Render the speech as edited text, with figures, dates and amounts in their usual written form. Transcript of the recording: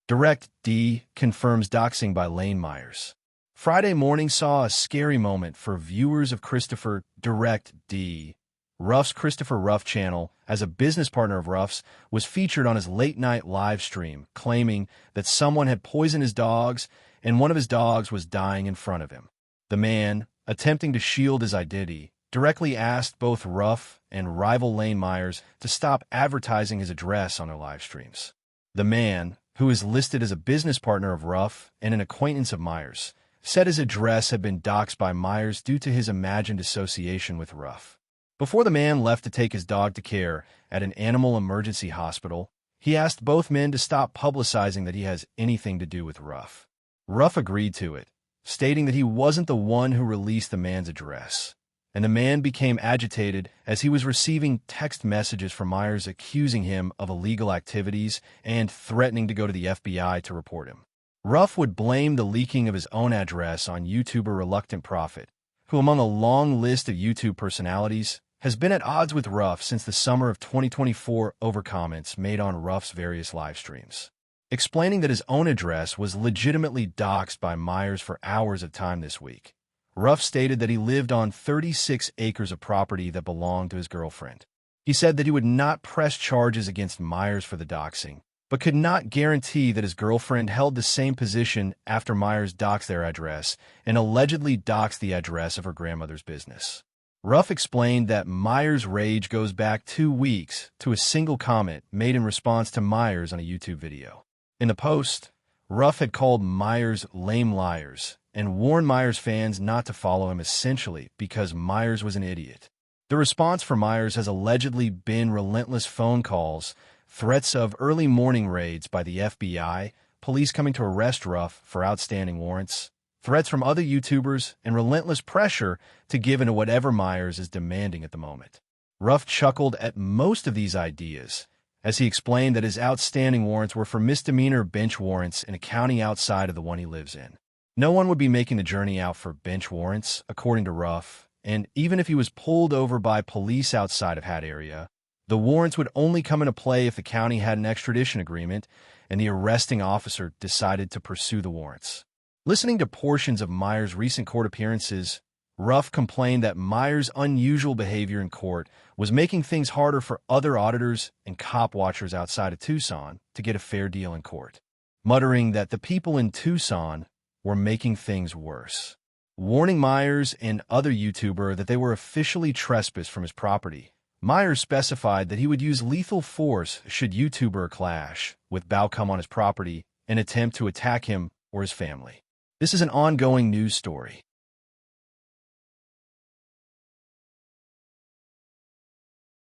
Direct D confirms doxing by Lane Myers. Friday morning saw a scary moment for viewers of Christopher Direct D. Ruff's Christopher Ruff channel, as a business partner of Ruff's, was featured on his late-night live stream, claiming that someone had poisoned his dogs and one of his dogs was dying in front of him. The man, attempting to shield his identity, directly asked both Ruff and rival Lane Myers to stop advertising his address on their live streams. The man, who is listed as a business partner of Ruff and an acquaintance of Myers, said his address had been doxed by Myers due to his imagined association with Ruff. Before the man left to take his dog to care at an animal emergency hospital, he asked both men to stop publicizing that he has anything to do with Ruff. Ruff agreed to it, stating that he wasn't the one who released the man's address, and the man became agitated as he was receiving text messages from Myers accusing him of illegal activities and threatening to go to the FBI to report him. Ruff would blame the leaking of his own address on YouTuber Reluctant Prophet, who, among a long list of YouTube personalities, has been at odds with Ruff since the summer of 2024 over comments made on Ruff's various live streams. Explaining that his own address was legitimately doxed by Myers for hours of time this week, Ruff stated that he lived on 36 acres of property that belonged to his girlfriend. He said that he would not press charges against Myers for the doxing, but could not guarantee that his girlfriend held the same position after Myers doxed their address and allegedly doxed the address of her grandmother's business. Ruff explained that Myers' rage goes back 2 weeks to a single comment made in response to Myers on a YouTube video. In the post, Ruff had called Myers lame liars and warned Myers fans not to follow him, essentially because Myers was an idiot. The response for Myers has allegedly been relentless phone calls, threats of early morning raids by the FBI, police coming to arrest Ruff for outstanding warrants, threats from other YouTubers, and relentless pressure to give in to whatever Myers is demanding at the moment. Ruff chuckled at most of these ideas, as he explained that his outstanding warrants were for misdemeanor bench warrants in a county outside of the one he lives in. No one would be making the journey out for bench warrants, according to Ruff, and even if he was pulled over by police outside of that area, the warrants would only come into play if the county had an extradition agreement and the arresting officer decided to pursue the warrants. Listening to portions of Myers' recent court appearances, Ruff complained that Myers' unusual behavior in court was making things harder for other auditors and cop watchers outside of Tucson to get a fair deal in court, muttering that the people in Tucson were making things worse. Warning Myers and other YouTuber that they were officially trespassed from his property, Myers specified that he would use lethal force should YouTuber clash with Bao come on his property and attempt to attack him or his family. This is an ongoing news story.